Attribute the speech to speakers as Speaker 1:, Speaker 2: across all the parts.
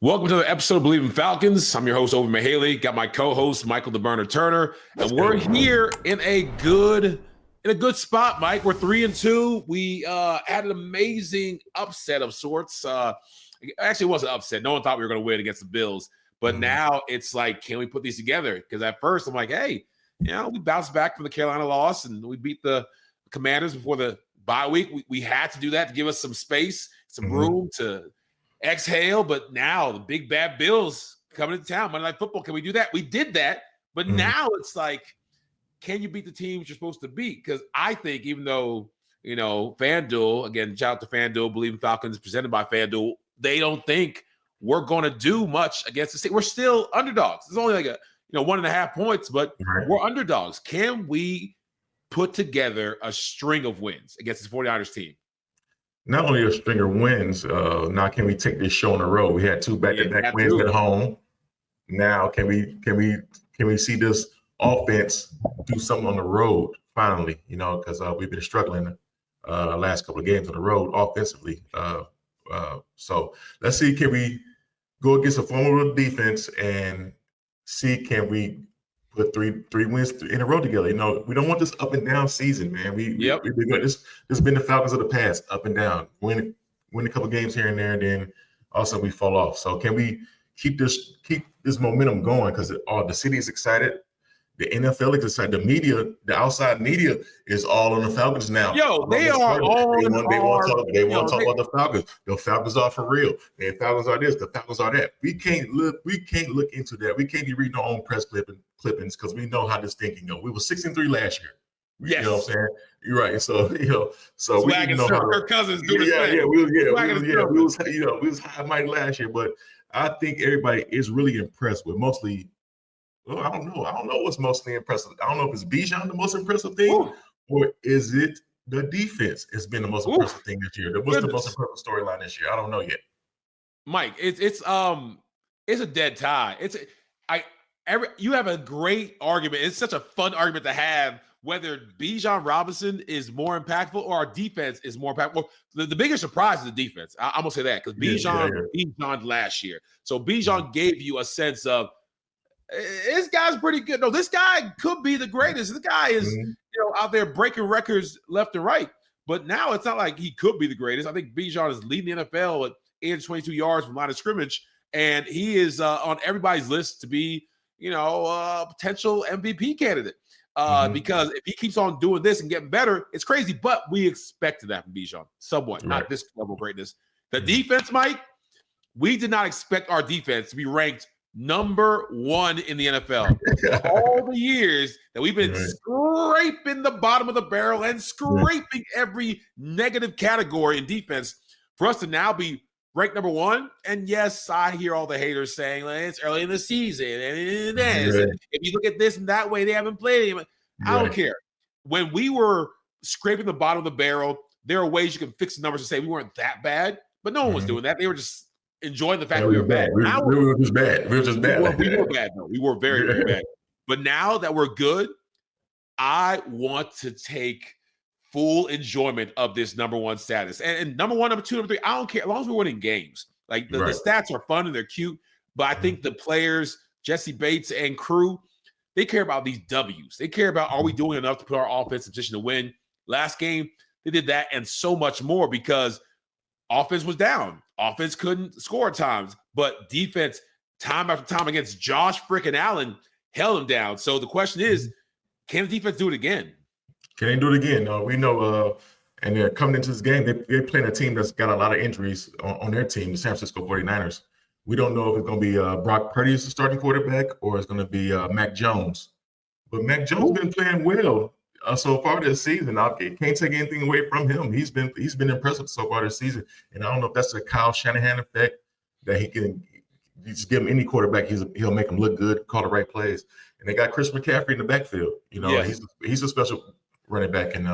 Speaker 1: Welcome to the episode of Bleav in Falcons. I'm your host, Ovie. Got my co-host, Michael the Burner Turner, and we're here in a good spot, Mike. We're 3-2. We had an amazing upset of sorts. Actually, it wasn't an upset. No one thought we were going to win against the Bills, but now it's like, can we put these together? Because at first, I'm like, hey, we bounced back from the Carolina loss and we beat the Commanders before the bye week. We had to do that to give us some space, some room to exhale, but now the big bad Bills coming to town, Monday Night Football. Can we do that? We did that, but now it's like, can you beat the teams you're supposed to beat? Because I think even though, FanDuel, again, shout out to FanDuel, Bleav in Falcons, presented by FanDuel, they don't think we're going to do much against the state. We're still underdogs. It's only like 1.5 points, but we're underdogs. Can we put together a string of wins against this 49ers team?
Speaker 2: Not only a string of wins, now can we take this show on the road? We had 2 back-to-back wins at home. Now can we see this offense do something on the road finally? Because we've been struggling last couple of games on the road offensively. So let's see, can we go against a formidable defense and see, can we put three wins in a row together? We don't want this up and down season, man. We've been good. This has been the Falcons of the past, up and down. Win a couple games here and there, and then also we fall off. So can we keep this momentum going? Because the city is excited, the NFL is excited, the media, the outside media is all on the Falcons now.
Speaker 1: They are all.
Speaker 2: They want to talk about the Falcons. The Falcons are for real. The Falcons are this. The Falcons are that. We can't look into that. We can't be reading our own press clippings because we know how this thing can go. We were 6-3 last year.
Speaker 1: Yes.
Speaker 2: You know what I'm saying? You're right. So we
Speaker 1: didn't know how Kirk Cousins do the
Speaker 2: same. We was high mighty last year, but I think everybody is really impressed with mostly. Well, I don't know what's mostly impressive. I don't know if it's Bijan the most impressive thing, or is it the defense has been the most impressive thing this year. What's the most impressive storyline this year? I don't know yet.
Speaker 1: Mike, it's a dead tie. You have a great argument. It's such a fun argument to have whether Bijan Robinson is more impactful or our defense is more impactful. The biggest surprise is the defense. I'm gonna say that because Bijan last year. So Bijan gave you a sense of this guy's pretty good. No, this guy could be the greatest. This guy is out there breaking records left and right. But now it's not like he could be the greatest. I think Bijan is leading the NFL at 822 yards from line of scrimmage, and he is on everybody's list to be a potential MVP candidate. Because if he keeps on doing this and getting better, it's crazy. But we expected that from Bijan somewhat, not this level of greatness. The defense, Mike, we did not expect our defense to be ranked number 1 in the NFL. All the years that we've been scraping the bottom of the barrel and scraping every negative category in defense, for us to now be ranked number 1. And yes, I hear all the haters saying it's early in the season and if you look at this and that way, they haven't played him. I don't care. When we were scraping the bottom of the barrel, there are ways you can fix the numbers to say we weren't that bad, but no one was doing that. They were just enjoying the fact that we were bad.
Speaker 2: We were just bad. We were just bad.
Speaker 1: We were bad, though. We were very, very bad. But now that we're good, I want to take full enjoyment of this number 1 status. And number 1, number 2, number 3, I don't care. As long as we're winning games. Like the stats are fun and they're cute, but I think the players, Jesse Bates and crew, they care about these W's. They care about, are we doing enough to put our offense in position to win? Last game, they did that and so much more because offense was down. Offense couldn't score at times, but defense, time after time against Josh frickin' Allen, held him down. So the question is, can the defense do it again?
Speaker 2: Can they do it again? We know, and they're coming into this game, they're playing a team that's got a lot of injuries on their team, the San Francisco 49ers. We don't know if it's going to be Brock Purdy as the starting quarterback or it's going to be Mac Jones. But Mac Jones has been playing well so far this season. I can't take anything away from him. He's been impressive so far this season. And I don't know if that's a Kyle Shanahan effect that he can just give him any quarterback. He'll make him look good, call the right plays. And they got Chris McCaffrey in the backfield. He's a special running back. And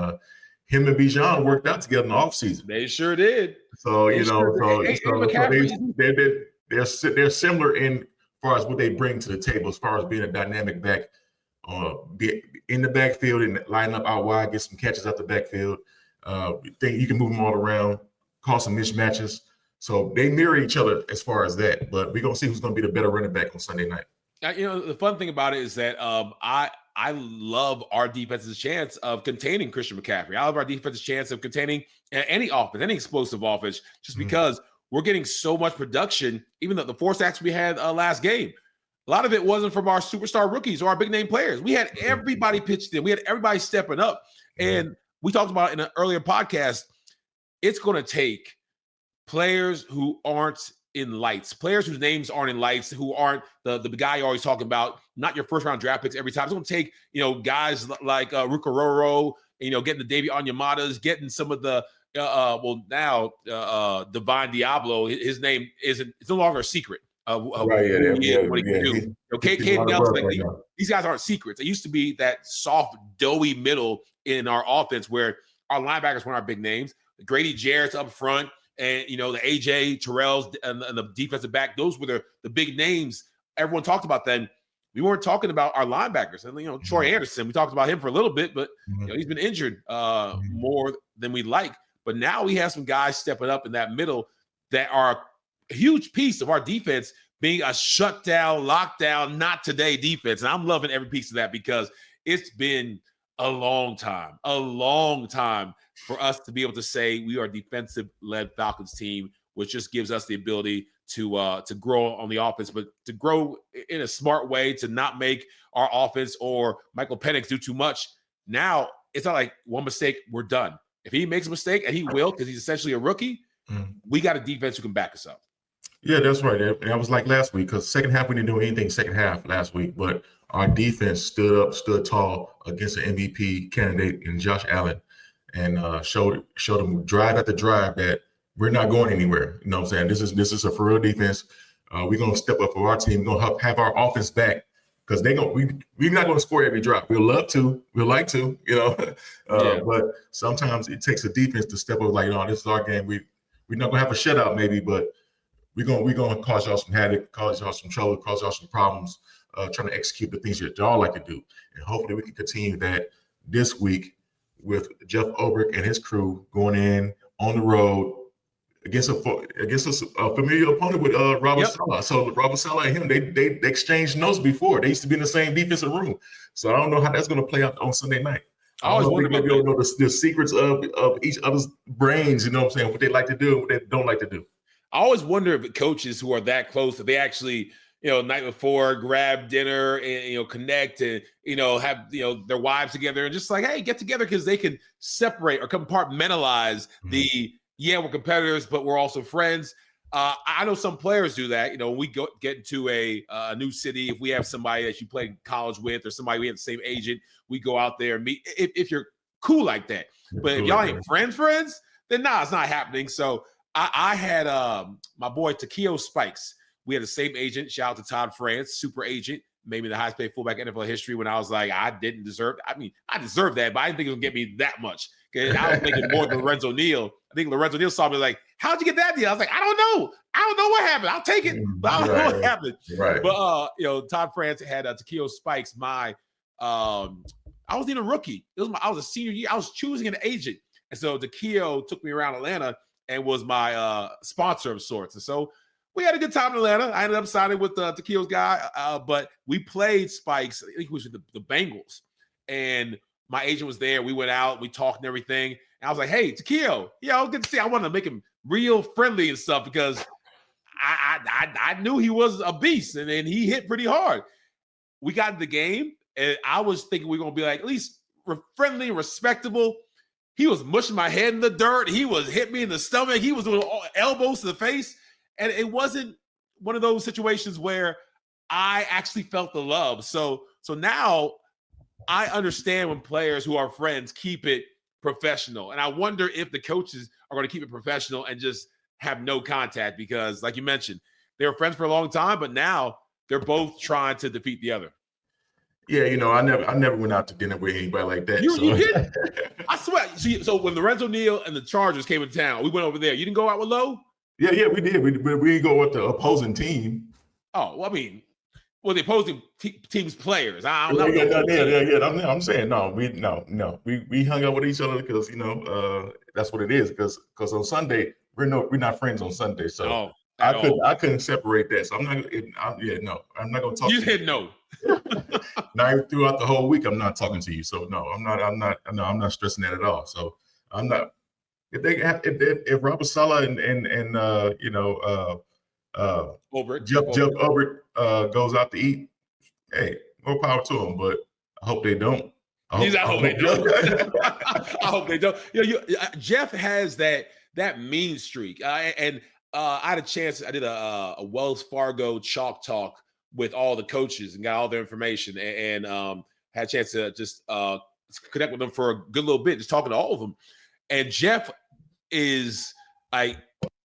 Speaker 2: him and Bijan worked out together in the offseason.
Speaker 1: They sure did.
Speaker 2: So, they're similar in far as what they bring to the table as far as being a dynamic back, be in the backfield and line up out wide, get some catches out the backfield. Think you can move them all around, cause some mismatches. So they mirror each other as far as that. But we're gonna see who's gonna be the better running back on Sunday night.
Speaker 1: The fun thing about it is that I love our defense's chance of containing Christian McCaffrey. I love our defense's chance of containing any offense, any explosive offense, just because we're getting so much production. Even though the 4 sacks we had last game, a lot of it wasn't from our superstar rookies or our big name players. We had everybody pitched in. We had everybody stepping up. And we talked about in an earlier podcast, it's going to take players who aren't in lights, players whose names aren't in lights, who aren't the guy you're always talking about, not your first round draft picks every time. It's going to take, guys like Rukaroro, getting the Davey Onyemadas, getting some of the, Divine Diablo, his name it's no longer a secret. These guys aren't secrets. It used to be that soft, doughy middle in our offense where our linebackers weren't our big names. Grady Jarrett's up front, and the AJ Terrell's and the defensive back. Those were the big names everyone talked about then. We weren't talking about our linebackers. And Troy Anderson, we talked about him for a little bit, but he's been injured more than we like. But now we have some guys stepping up in that middle that are a huge piece of our defense being a shutdown, lockdown, not today defense. And I'm loving every piece of that because it's been a long time for us to be able to say we are a defensive-led Falcons team, which just gives us the ability to grow on the offense, but to grow in a smart way, to not make our offense or Michael Penix do too much. Now, it's not like one mistake, we're done. If he makes a mistake, and he will because he's essentially a rookie, we got a defense who can back us up.
Speaker 2: Yeah, that's right. And that was like last week, because second half we didn't do anything second half last week, but our defense stood tall against an MVP candidate in Josh Allen, and showed them drive after drive that we're not going anywhere. You know what I'm saying? This is a for real defense. We're gonna step up for our team. We're gonna have our offense back because we're not gonna score every drop. We'd like to, but sometimes it takes a defense to step up. Like, this is our game. We're not gonna have a shutout maybe, but we're gonna cause y'all some headache, cause y'all some trouble, cause y'all some problems, trying to execute the things that y'all like to do. And hopefully we can continue that this week with Jeff Ulbrich and his crew going in on the road against a familiar opponent with Robert Saleh. So Robert Saleh and him, they exchanged notes before. They used to be in the same defensive room. So I don't know how that's going to play out on Sunday night. I always wonder about the secrets of each other's brains. You know what I'm saying? What they like to do, what they don't like to do.
Speaker 1: I always wonder if coaches who are that close, if they actually, night before grab dinner and, connect and, have, their wives together and just like, hey, get together because they can separate or compartmentalize we're competitors, but we're also friends. I know some players do that. We get into a new city. If we have somebody that you played college with or somebody we have the same agent, we go out there and meet if you're cool like that. But if y'all ain't friends, then it's not happening. So I had my boy Takeo Spikes. We had the same agent. Shout out to Todd France, super agent, made me the highest paid fullback in NFL history when I was like, I didn't deserve. I mean, I deserved that, but I didn't think it would get me that much. I was making more than Lorenzo Neal. I think Lorenzo Neal saw me like, how'd you get that deal? I was like, I don't know what happened. I'll take it, but I don't know what happened.
Speaker 2: Right.
Speaker 1: But Todd France had Takeo Spikes. I wasn't even a rookie. I was a senior year. I was choosing an agent, and so Takeo took me around Atlanta and was my sponsor of sorts. And so we had a good time in Atlanta. I ended up signing with Takeo's guy, but we played Spikes. I think it was with the Bengals, and my agent was there. We went out, we talked and everything. And I was like, hey, Takeo, it was good to see. I wanted to make him real friendly and stuff because I knew he was a beast, and he hit pretty hard. We got in the game, and I was thinking we were going to be like at least friendly and respectable. He was mushing my head in the dirt. He was hitting me in the stomach. He was doing elbows to the face. And it wasn't one of those situations where I actually felt the love. So now I understand when players who are friends keep it professional. And I wonder if the coaches are going to keep it professional and just have no contact because, like you mentioned, they were friends for a long time, but now they're both trying to defeat the other.
Speaker 2: Yeah, I never went out to dinner with anybody like that.
Speaker 1: You didn't? I swear. So when Lorenzo Neal and the Chargers came into town, we went over there. You didn't go out with Lowe?
Speaker 2: Yeah, we did. We didn't go with the opposing team.
Speaker 1: Oh, well, I mean, the opposing team's players. I don't know.
Speaker 2: Yeah. I'm saying no. We hung out with each other because that's what it is. Because on Sunday we're not friends on Sunday. So
Speaker 1: no,
Speaker 2: I couldn't separate that. So I'm not going to talk
Speaker 1: you
Speaker 2: to you.
Speaker 1: said no.
Speaker 2: Not even throughout the whole week, I'm not talking to you. So no, I'm not stressing that at all. So I'm not. If Robert Saleh and Jeff Obert goes out to eat, hey, more power to them. But I hope they don't.
Speaker 1: I hope they don't. I hope they don't. Jeff has that mean streak, and I had a chance. I did a Wells Fargo chalk talk with all the coaches and got all their information, and had a chance to just connect with them for a good little bit, just talking to all of them. And Jeff is like,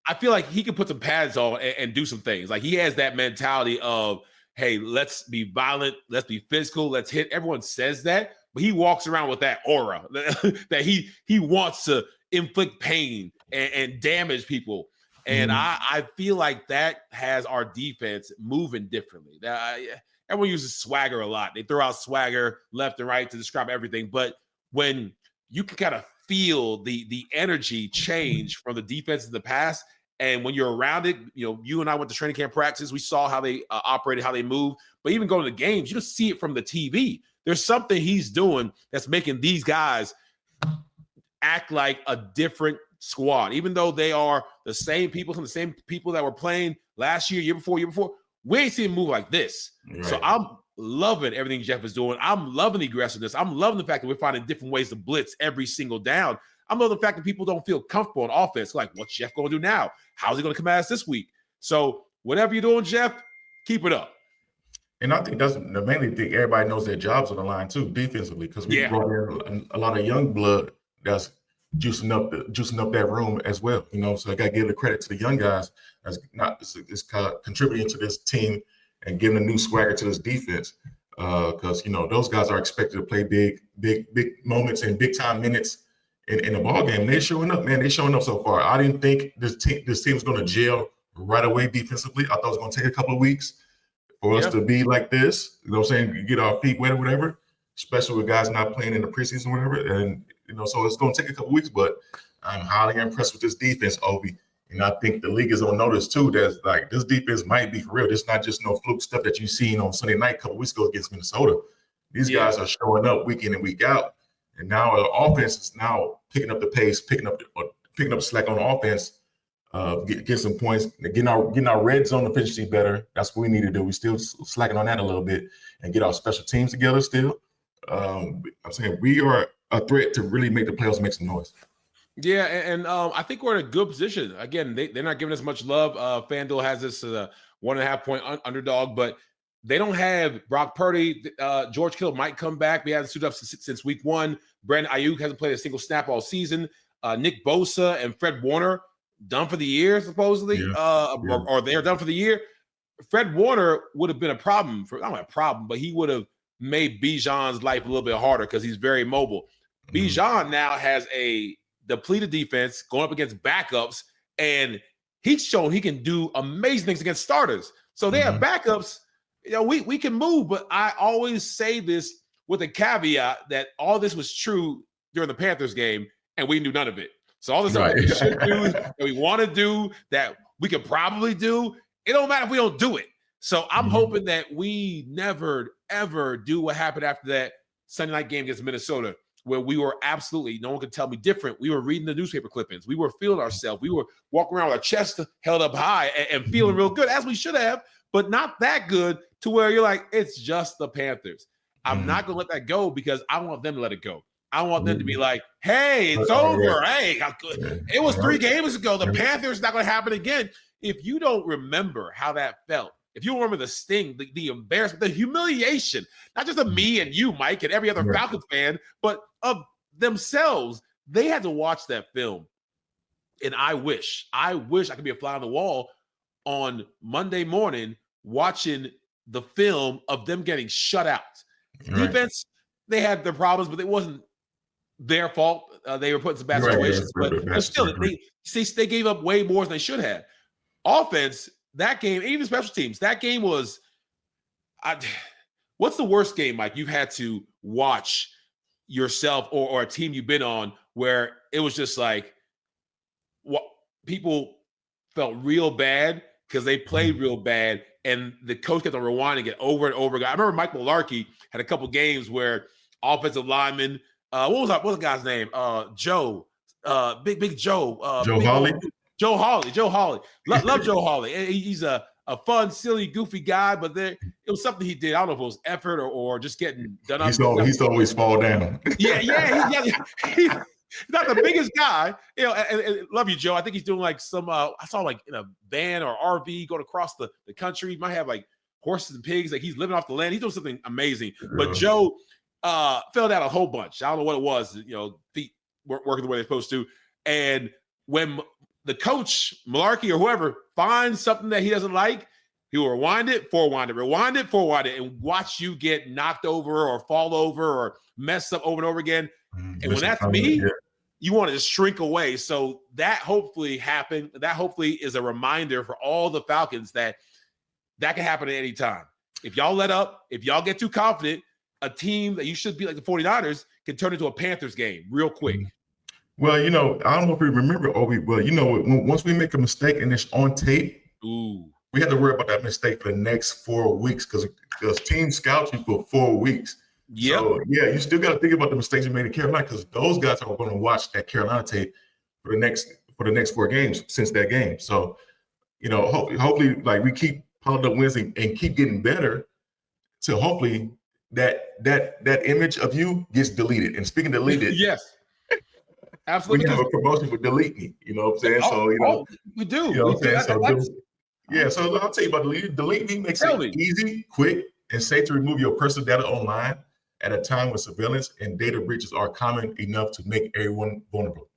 Speaker 1: I feel like he can put some pads on and do some things. Like he has that mentality of, hey, let's be violent, let's be physical, let's hit. Everyone says that, but he walks around with that aura that he wants to inflict pain and damage people. And I feel like that has our defense moving differently. Everyone uses swagger a lot. They throw out swagger left and right to describe everything. But when you can kind of feel the energy change from the defense in the past, and when you're around it, you and I went to training camp practice. We saw how they operated, how they moved. But even going to the games, you just see it from the TV. There's something he's doing that's making these guys act like a different squad, even though they are the same people, some of the same people that were playing last year, year before. We ain't seen him move like this. Right. So I'm loving everything Jeff is doing. I'm loving the aggressiveness. I'm loving the fact that we're finding different ways to blitz every single down. I'm loving the fact that people don't feel comfortable on offense. Like, what's Jeff going to do now? How's he going to come at us this week? So whatever you're doing, Jeff, keep it up.
Speaker 2: And I think that's the mainly thing. Everybody knows their jobs on the line too, defensively, because we brought in a lot of young blood that's juicing up that room as well. So I got to give the credit to the young guys as it's contributing to this team and giving a new swagger to this defense. Because those guys are expected to play big moments and big time minutes in the ball game. They're showing up, man. They're showing up so far. I didn't think this team was going to gel right away defensively. I thought it was going to take a couple of weeks for us to be like this. You know what I'm saying? Get our feet wet or whatever, especially with guys not playing in the preseason or whatever. And, so it's going to take a couple of weeks, but I'm highly impressed with this defense, Ovie. And I think the league is on notice too that like this defense might be for real. It's not just no fluke stuff that you've seen on Sunday night a couple of weeks ago against Minnesota. These guys are showing up week in and week out. And now the offense is now picking up the pace, picking up slack on the offense, get some points, getting our red zone efficiency better. That's what we need to do. We still slacking on that a little bit and get our special teams together still. I'm saying we are a threat to really make the playoffs, make some noise.
Speaker 1: Yeah, and I think we're in a good position. Again, they're not giving us much love. FanDuel has this 1.5 point underdog, but they don't have Brock Purdy. George Kittle might come back. We haven't suited up since week one. Brandon Ayuk hasn't played a single snap all season. Nick Bosa and Fred Warner done for the year, supposedly, or they're done for the year. Fred Warner would have been a problem not a problem, but he would have made Bijan's life a little bit harder because he's very mobile. Bijan now has a depleted defense going up against backups, and he's shown he can do amazing things against starters. So they have backups. We can move, but I always say this with a caveat that all this was true during the Panthers game, and we knew none of it. So all this stuff that we should do, that we want to do, that we could probably do, it don't matter if we don't do it. So I'm hoping that we never, ever do what happened after that Sunday night game against Minnesota, where we were absolutely, no one could tell me different. We were reading the newspaper clippings. We were feeling ourselves. We were walking around with our chest held up high and feeling real good, as we should have, but not that good to where you're like, it's just the Panthers. I'm not going to let that go because I want them to let it go. I want them to be like, hey, it's over. Hey, it was 3 games ago. The Panthers not going to happen again. If you don't remember how that felt, if you remember the sting, the embarrassment, the humiliation, not just of me and you, Mike, and every other Falcons fan, but of themselves, they had to watch that film. And I wish I could be a fly on the wall on Monday morning watching the film of them getting shut out. Defense, they had their problems, but it wasn't their fault. They were put in some bad situations, but still, they gave up way more than they should have. Offense, that game, even special teams, that game was what's the worst game, Mike, you've had to watch yourself or a team you've been on where it was just like, people felt real bad because they played real bad, and the coach kept on rewinding it over and over again. I remember Mike Mularkey had a couple games where offensive lineman, what was the guy's name? Joe, Big Joe,
Speaker 2: Joe Hawley.
Speaker 1: Joe Hawley. Love Joe Hawley. He's a fun, silly, goofy guy, but it was something he did. I don't know if it was effort or just getting done up.
Speaker 2: He's always fall down.
Speaker 1: He's not the biggest guy, and love you, Joe. I think he's doing like some, I saw like in a van or RV going across the country. He might have like horses and pigs. Like he's living off the land. He's doing something amazing. But Joe filled out a whole bunch. I don't know what it was, feet working the way they're supposed to. And when the coach, Mularkey or whoever, finds something that he doesn't like, he will rewind it, forwind it, and watch you get knocked over or fall over or mess up over and over again. And when that's me, you want to just shrink away. So that hopefully happened. That hopefully is a reminder for all the Falcons that can happen at any time. If y'all let up, if y'all get too confident, a team that you should be like the 49ers can turn into a Panthers game real quick.
Speaker 2: Well, I don't know if you remember, Ovie, but once we make a mistake and it's on tape, we have to worry about that mistake for the next 4 weeks because teams scout you for 4 weeks.
Speaker 1: Yeah.
Speaker 2: So, you still got to think about the mistakes you made in Carolina because those guys are going to watch that Carolina tape for the next 4 games since that game. So, hopefully, like we keep piling up wins and keep getting better. So hopefully that image of you gets deleted. And speaking of deleted,
Speaker 1: yes, absolutely.
Speaker 2: We have a promotion with Delete Me. You know what I'm saying?
Speaker 1: We do.
Speaker 2: You know what I'm saying? So I'll tell you about Delete. Delete Me makes it easy, quick, and safe to remove your personal data online at a time when surveillance and data breaches are common enough to make everyone vulnerable.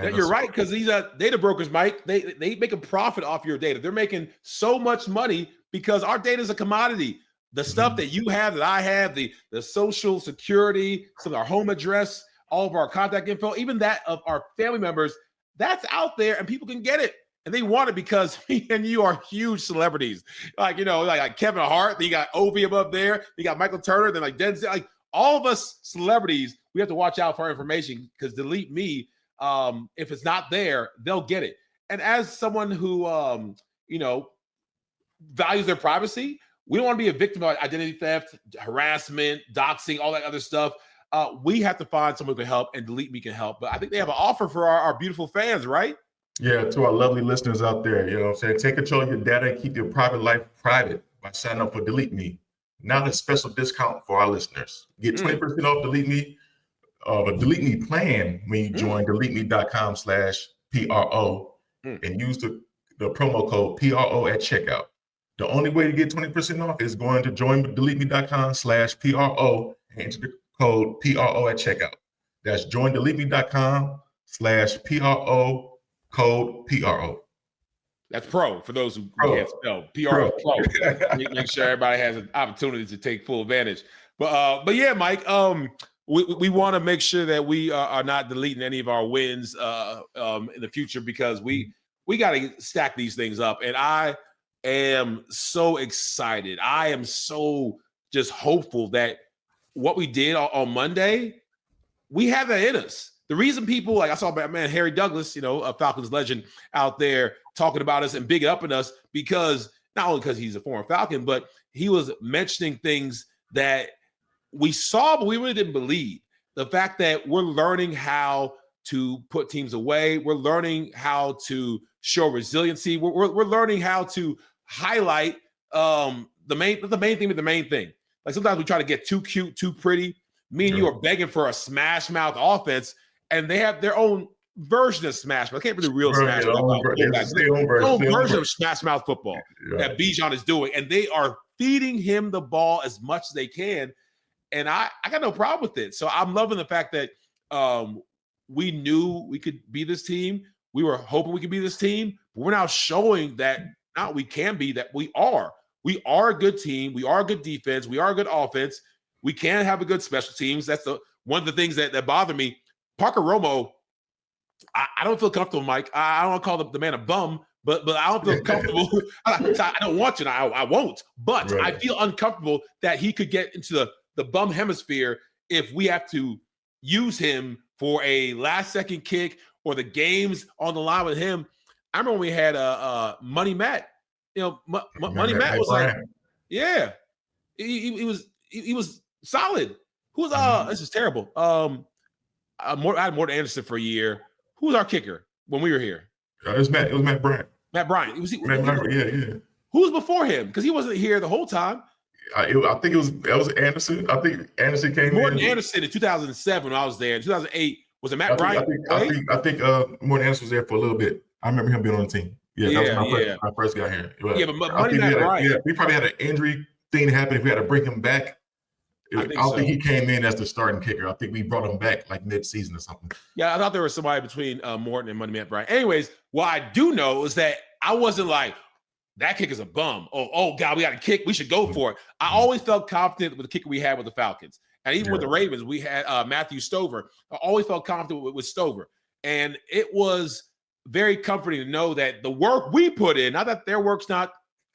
Speaker 1: You're right, because these data brokers, Mike, they make a profit off your data. They're making so much money because our data is a commodity. The stuff that you have, that I have, the social security, some of our home address, all of our contact info, even that of our family members, that's out there and people can get it. And they want it because me and you are huge celebrities. Like Kevin Hart, then you got Ovie above there, you got Michael Turner, then like Denzel, like all of us celebrities, we have to watch out for our information because Delete Me, if it's not there, they'll get it. And as someone who, values their privacy, we don't want to be a victim of identity theft, harassment, doxing, all that other stuff. We have to find someone who can help, and Delete Me can help. But I think they have an offer for our beautiful fans, right?
Speaker 2: Yeah, to our lovely listeners out there, you know what I'm saying? Take control of your data and keep your private life private by signing up for Delete Me. Now a special discount for our listeners. Get 20% off Delete Me, a Delete Me plan when you join deleteme.com/PRO and use the promo code PRO at checkout. The only way to get 20% off is going to join deleteme.com/PRO and enter the code PRO at checkout. That's joindeleteme.com/PRO, code PRO.
Speaker 1: That's pro for those who can't spell. PRO. Pro. Make sure everybody has an opportunity to take full advantage. But yeah, Mike, we want to make sure that we are not deleting any of our wins in the future because we got to stack these things up. And I am so excited. I am so just hopeful that what we did on Monday, we have that in us. The reason people, like I saw my man Harry Douglas, a Falcons legend out there talking about us and bigging up on us because not only because he's a former Falcon, but he was mentioning things that we saw, but we really didn't believe. The fact that we're learning how to put teams away. We're learning how to show resiliency. We're learning how to highlight the main thing. Like sometimes we try to get too cute, too pretty. Me and you are begging for a smash mouth offense, and they have their own version of smash mouth. I can't be the real smash mouth. Their own version of smash mouth football that Bijan is doing, and they are feeding him the ball as much as they can. And I got no problem with it. So I'm loving the fact that we knew we could be this team. We were hoping we could be this team, but we're now showing that not we can be, that we are. We are a good team. We are a good defense. We are a good offense. We can have a good special teams. That's one of the things that bother me. Parker Romo, I don't feel comfortable, Mike. I don't want to call the man a bum, but I don't feel comfortable. I don't want to. I won't. But I feel uncomfortable that he could get into the bum hemisphere if we have to use him for a last-second kick or the game's on the line with him. I remember when we had Money Matt. Money Matt was
Speaker 2: Brian.
Speaker 1: like, yeah, he was solid. Who's this is terrible. I had Morton Anderson for a year. Who was our kicker when we were here?
Speaker 2: It was Matt Bryant.
Speaker 1: Matt Bryant.
Speaker 2: Yeah.
Speaker 1: Who was before him? Because he wasn't here the whole time.
Speaker 2: I think it was Anderson. I think Anderson came
Speaker 1: Morton
Speaker 2: in.
Speaker 1: Anderson in 2007 when I was there. In 2008, was it Matt Bryant?
Speaker 2: I think Morton Anderson was there for a little bit. I remember him being on the team. Yeah, that was my first guy here.
Speaker 1: But Matt Bryant.
Speaker 2: We probably had an injury thing happen if we had to bring him back. I don't think he came in as the starting kicker. I think we brought him back like mid-season or something.
Speaker 1: Yeah, I thought there was somebody between Morton and Money Matt Bryant. Anyways, what I do know is that I wasn't like, that kicker's a bum. Oh God, we got a kick. We should go for it. I always felt confident with the kicker we had with the Falcons. And even with the Ravens, we had Matthew Stover. I always felt confident with Stover. And it was very comforting to know that the work we put in, not that their work's not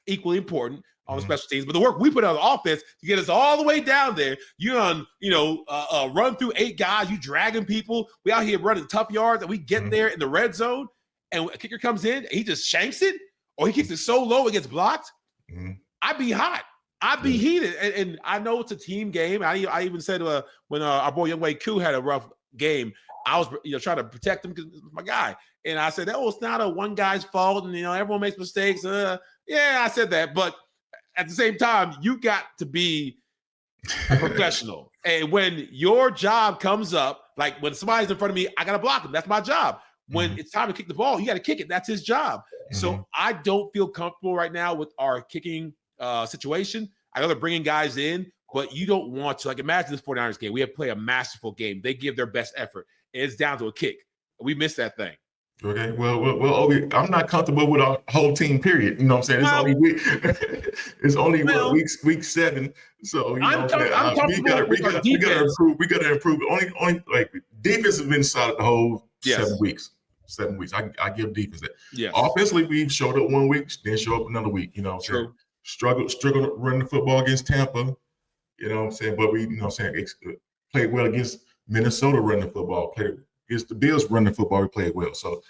Speaker 1: equally important on the special teams, but the work we put on the offense to get us all the way down there. You run through 8 guys, you dragging people. We out here running tough yards, and we get there in the red zone, and a kicker comes in, and he just shanks it, or he kicks it so low it gets blocked. I'd be hot. I'd be heated. And I know it's a team game. I even said when our boy Younghoe Koo had a rough game, I was trying to protect him because it's my guy. And I said, it's not a one guy's fault, and everyone makes mistakes. Yeah, I said that, but at the same time, you got to be a professional. And when your job comes up, like when somebody's in front of me, I got to block him. That's my job. When it's time to kick the ball, you got to kick it. That's his job. So I don't feel comfortable right now with our kicking situation. I know they're bringing guys in, but you don't want to. Like, imagine this 49ers game. We have played a masterful game. They give their best effort. And it's down to a kick. We missed that thing.
Speaker 2: Okay. Well, Ovie, I'm not comfortable with our whole team. Period. You know what I'm saying? It's only week 7. So
Speaker 1: I'm comfortable with our defense.
Speaker 2: We got to improve. Only like defense has been solid the whole 7 weeks. 7 weeks. I give defense that.
Speaker 1: Yes.
Speaker 2: Offensively, we showed up 1 week, then show up another week. You know what I'm saying? Struggled running the football against Tampa. You know what I'm saying? But we, played well against Minnesota running the football. Played against the Bills running the football. We played well. So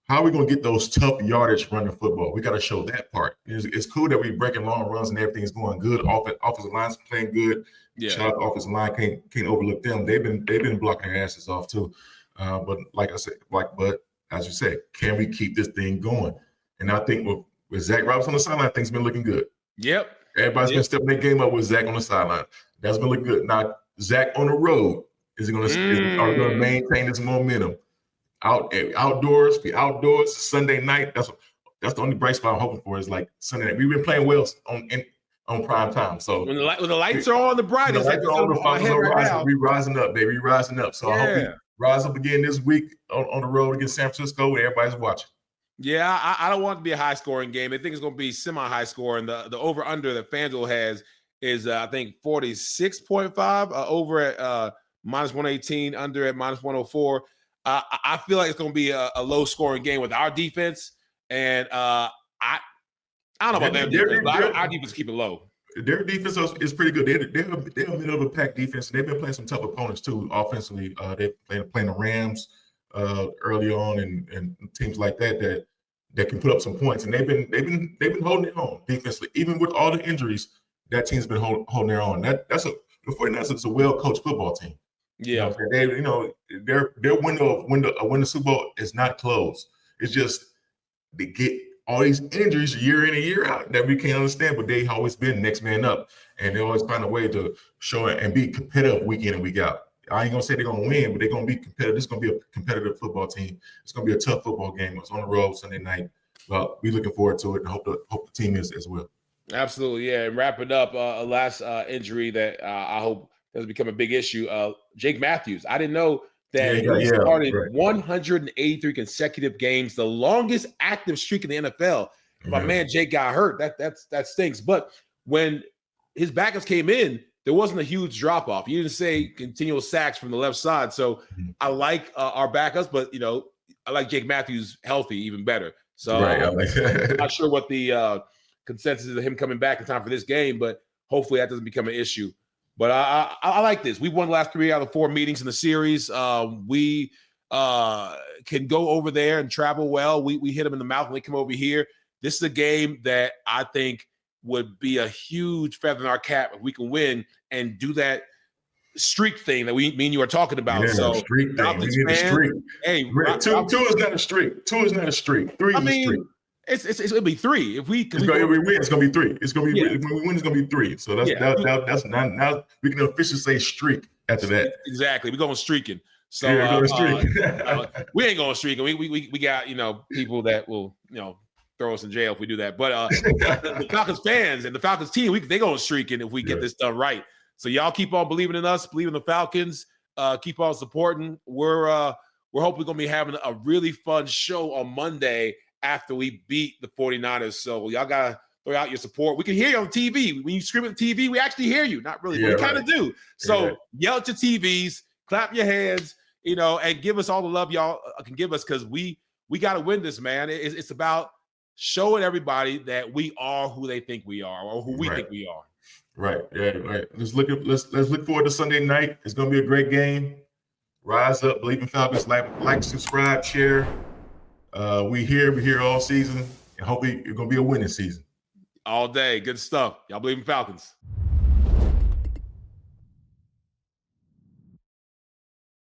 Speaker 2: how are we going to get those tough yardage running the football? We got to show that part. It's cool that we're breaking long runs and everything's going good. Offensive line's playing good. Yeah. Shout out to offensive line. Can't overlook them. They've been blocking their asses off too. But like I said, as you said, can we keep this thing going? And I think with Zach Robinson on the sideline, things been looking good.
Speaker 1: Yep.
Speaker 2: Everybody's been stepping their game up with Zach on the sideline. That's been looking good. Now, Zach on the road, are we going to maintain this momentum? Outdoors, Sunday night. That's the only bright spot I'm hoping for is like Sunday night. We've been playing well on prime time. So
Speaker 1: when the lights are on the brightest,
Speaker 2: we rising up, baby. We rising up. So I hope we rise up again this week on the road against San Francisco where everybody's watching.
Speaker 1: Yeah, I don't want it to be a high-scoring game. I think it's going to be semi-high scoring. The over-under that FanDuel has is, I think, 46.5 over at minus 118, under at minus 104. I feel like it's going to be a low-scoring game with our defense, and I don't know about their defense, but our defense keep it low.
Speaker 2: Their defense is pretty good. They're a middle of a pack defense. They've been playing some tough opponents too offensively. They're playing the Rams early on and teams like that can put up some points. And they've been holding their own defensively, even with all the injuries. That team's been holding their own. The 49ers is a well-coached football team.
Speaker 1: Yeah,
Speaker 2: their window of win the Super Bowl is not closed. It's just they get all these injuries year in and year out that we can't understand, but they always been next man up, and they always find a way to show it and be competitive week in and week out. I ain't gonna say they're gonna win, but they're gonna be competitive. It's gonna be a competitive football team. It's gonna be a tough football game. It's on the road Sunday night. But we're looking forward to it and hope the team is as well.
Speaker 1: Absolutely, yeah. And wrapping up, a last injury that I hope doesn't become a big issue. Jake Matthews. I didn't know that he started 183 consecutive games, the longest active streak in the NFL. My man Jake got hurt. That stinks. But when his backups came in, there wasn't a huge drop off. You didn't say continual sacks from the left side. So I like our backups, but I like Jake Matthews healthy even better. So I'm not sure what the consensus is of him coming back in time for this game, but hopefully that doesn't become an issue. But I like this. We won the last 3 out of 4 meetings in the series. We can go over there and travel well. We hit them in the mouth when they come over here. This is a game that I think would be a huge feather in our cap if we can win and do that streak thing that me and you are talking about.
Speaker 2: Yeah,
Speaker 1: so
Speaker 2: streak thing. We need a
Speaker 1: fan,
Speaker 2: streak.
Speaker 1: Hey,
Speaker 2: two is not a streak. 2 is not a streak. 3 is a streak.
Speaker 1: It'll be 3 if we.
Speaker 2: If we win, it's gonna be 3. It's gonna be when we win, it's gonna be 3. So that's not now we can officially say streak after that.
Speaker 1: Exactly, we're going streaking. So we ain't going streaking. We got people that will throw us in jail if we do that. But the Falcons fans and the Falcons team, they going streaking if we get this done right. So y'all keep on believing in us, believe in the Falcons. Keep on supporting. We're hoping we're gonna be having a really fun show on Monday after we beat the 49ers. So y'all gotta throw out your support. We can hear you on TV. When you scream at the TV, we actually hear you. Not really, but we kind of do. So yell at your TVs, clap your hands, and give us all the love y'all can give us, because we got to win this, man. It's about showing everybody that we are who they think we are, or who we think we are.
Speaker 2: Right. Yeah. Right. Let's look forward to Sunday night. It's gonna be a great game. Rise up, Bleav in Falcons. Like, subscribe, share. We here all season, and hopefully it's gonna be a winning season.
Speaker 1: All day. Good stuff. Y'all Bleav in Falcons.